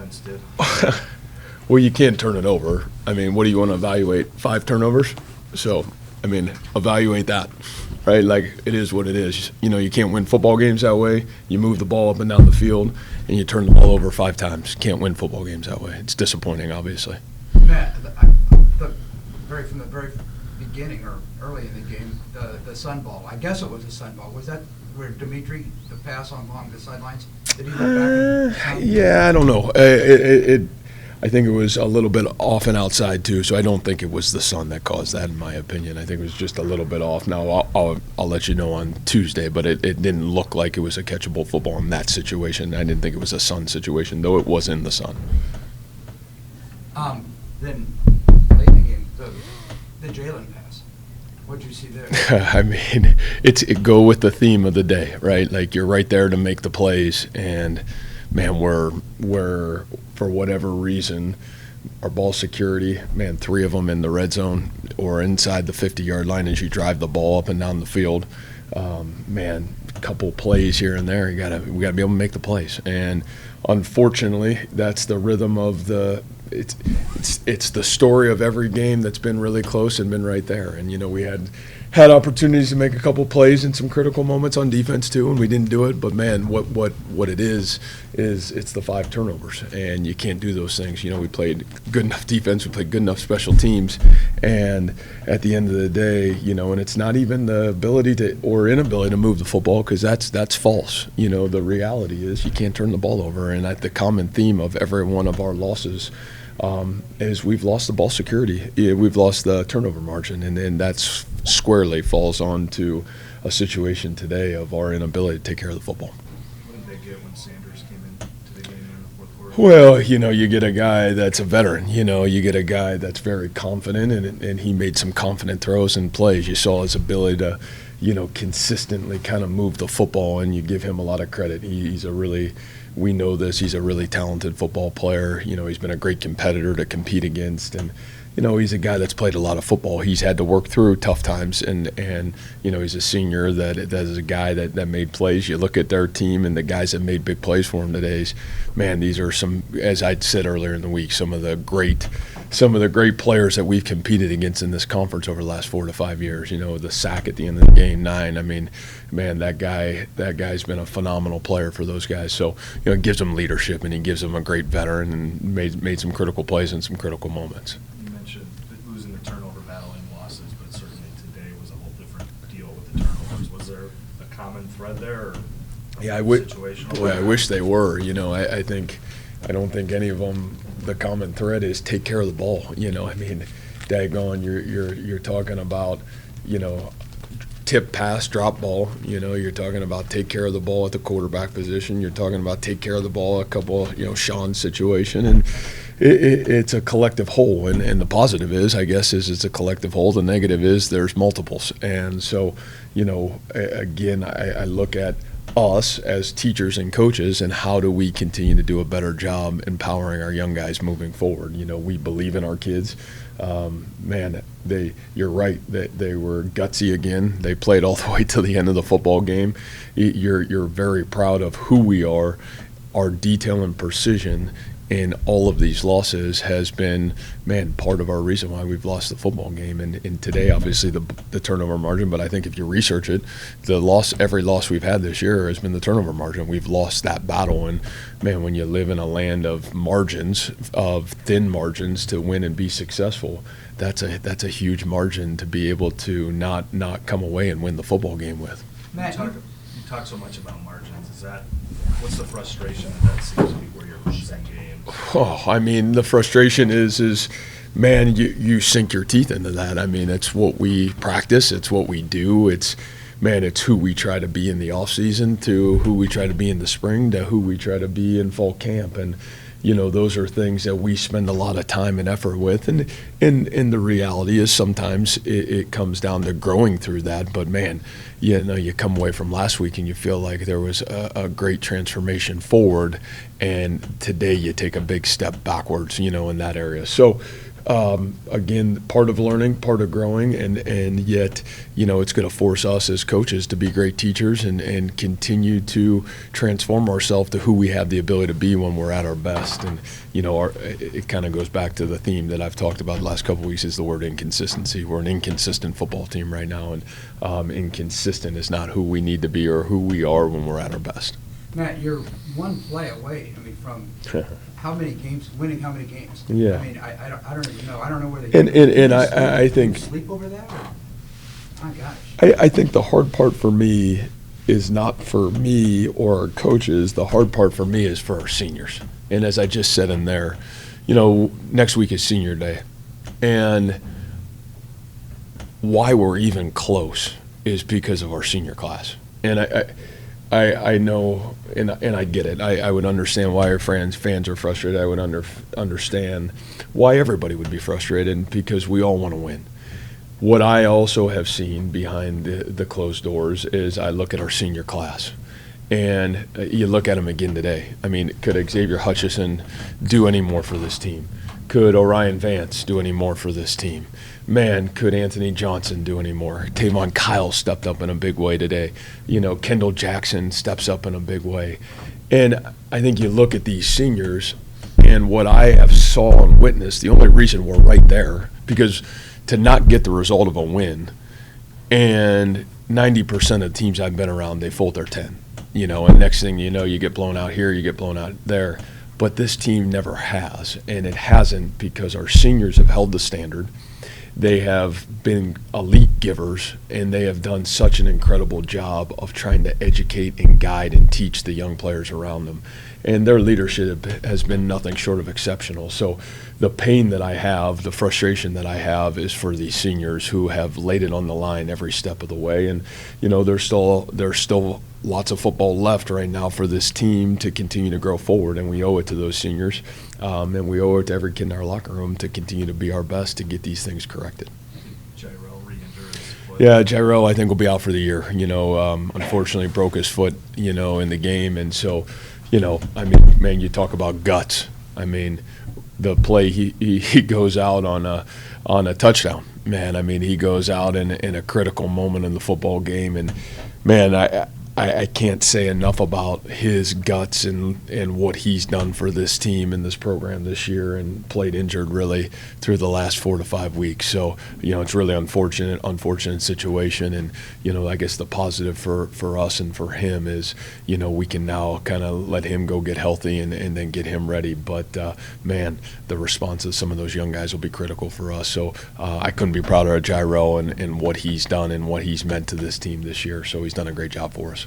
defense did? Well, you can't turn it over. I mean, what do you want to evaluate? 5 turnovers? So, I mean, evaluate that, right? Like, it is what it is. You know, you can't win football games that way. You move the ball up and down the field, and you turn the ball over 5 times. Can't win football games that way. It's disappointing, obviously. Matt, from the very beginning or early in the game, the sun ball, I guess it was a sun ball. Was that where Dimitri, the pass along the sidelines, did he look back? Yeah, I don't know. I think it was a little bit off and outside too, so I don't think it was the sun that caused that, in my opinion. I think it was just a little bit off. Now, I'll let you know on Tuesday, but it didn't look like it was a catchable football in that situation. I didn't think it was a sun situation, though it was in the sun. Then, late in the game, the Jalen pass, what'd you see there? I mean, it go with the theme of the day, right? Like, you're right there to make the plays, and man, we're for whatever reason, our ball security, man, 3 of them in the red zone or inside the 50-yard line as you drive the ball up and down the field. Man, a couple plays here and there, we gotta be able to make the plays, and unfortunately, that's the rhythm of it's the story of every game that's been really close and been right there. And, you know, we had opportunities to make a couple plays in some critical moments on defense too, and we didn't do it. But man, what it is it's the 5 turnovers, and you can't do those things. You know, we played good enough defense, we played good enough special teams, and at the end of the day, you know, and it's not even the ability to or inability to move the football, because that's false. You know, the reality is you can't turn the ball over, and the common theme of every one of our losses is we've lost the ball security. We've lost the turnover margin, and then that's squarely falls onto a situation today of our inability to take care of the football. What did they get when Sanders came into the game in the fourth quarter? Well, you know, you get a guy that's a veteran. You know, you get a guy that's very confident, and he made some confident throws and plays. You saw his ability to, you know, consistently kind of move the football, and you give him a lot of credit. He's a really – we know this. He's a really talented football player. You know, he's been a great competitor to compete against, and you know, he's a guy that's played a lot of football. He's had to work through tough times, and you know, he's a senior that is a guy that made plays. You look at their team and the guys that made big plays for him today. Man, these are some, as I said earlier in the week, some of the great players that we've competed against in this conference over the last 4 to 5 years. You know, the sack at the end of the game, 9. I mean, man, that guy's been a phenomenal player for those guys. So, you know, it gives them leadership, and he gives them a great veteran, and made some critical plays in some critical moments. You mentioned losing the turnover battle in losses, but certainly today was a whole different deal with the turnovers. Was there a common thread there? Or yeah, I wish they were. You know, I don't think any of them. The common thread is take care of the ball. You know, I mean, daggone, you're talking about, you know, tip pass, drop ball. You know, you're talking about take care of the ball at the quarterback position. You're talking about take care of the ball a couple, you know, Sean's situation, and it's a collective whole. And the positive is, I guess, is it's a collective whole. The negative is there's multiples. And so, you know, again, I look at us as teachers and coaches, and how do we continue to do a better job empowering our young guys moving forward. You know, we believe in our kids. Man, you're right, they were gutsy again. They played all the way to the end of the football game. You're very proud of who we are. Our detail and precision in all of these losses has been, man, part of our reason why we've lost the football game. And today, obviously, the turnover margin, but I think if you research it, every loss we've had this year has been the turnover margin. We've lost that battle, and man, when you live in a land of margins, of thin margins to win and be successful, that's a huge margin to be able to not come away and win the football game with. Matt, you talk so much about margins. What's the frustration that seems to be where you're losing games? Oh, I mean, the frustration is man, you sink your teeth into that. I mean, it's what we practice, it's what we do, it's who we try to be in the off season, to who we try to be in the spring, to who we try to be in fall camp. And you know, those are things that we spend a lot of time and effort with, and the reality is sometimes it comes down to growing through that. But man, you know, you come away from last week and you feel like there was a great transformation forward, and today you take a big step backwards, you know, in that area. So again, part of learning, part of growing, and yet, it's going to force us as coaches to be great teachers and continue to transform ourselves to who we have the ability to be when we're at our best. And, it kind of goes back to the theme that I've talked about the last couple of weeks is the word inconsistency. We're an inconsistent football team right now, and inconsistent is not who we need to be or who we are when we're at our best. Matt, you're one play away, from how many games, winning how many games? Yeah. I don't even know. I don't know where they And I think sleep over that? Or? My gosh. I think the hard part for me is not for me or our coaches. The hard part for me is for our seniors. And as I just said in there, next week is senior day. And why we're even close is because of our senior class. And I know, and I get it. I would understand why our fans are frustrated. I would understand why everybody would be frustrated, because we all want to win. What I also have seen behind the closed doors is I look at our senior class, and you look at them again today. Could Xavier Hutchison do any more for this team? Could Orion Vance do any more for this team? Man, could Anthony Johnson do any more? Tavon Kyle stepped up in a big way today. Kendall Jackson steps up in a big way. And I think you look at these seniors, and what I have saw and witnessed, the only reason we're right there, because to not get the result of a win, and 90% of the teams I've been around, they fold their 10. And next thing you know, you get blown out here, you get blown out there. But this team never has, and it hasn't because our seniors have held the standard. They have been elite givers, and they have done such an incredible job of trying to educate and guide and teach the young players around them. And their leadership has been nothing short of exceptional. So the pain that I have, the frustration that I have is for these seniors who have laid it on the line every step of the way. And, there's still lots of football left right now for this team to continue to grow forward, and we owe it to those seniors, and we owe it to every kid in our locker room to continue to be our best to get these things corrected. Jairo re-injured his foot. Yeah, Jairo I think will be out for the year. Unfortunately broke his foot, in the game, and so, man, you talk about guts. The play he goes out on a touchdown. Man, he goes out in a critical moment in the football game, and man, I can't say enough about his guts and what he's done for this team and this program this year, and played injured really through the last 4 to 5 weeks. So, it's really unfortunate situation. And, I guess the positive for us and for him is, we can now kind of let him go get healthy and then get him ready. But, man, the response of some of those young guys will be critical for us. So I couldn't be prouder of Jairo and what he's done and what he's meant to this team this year. So he's done a great job for us.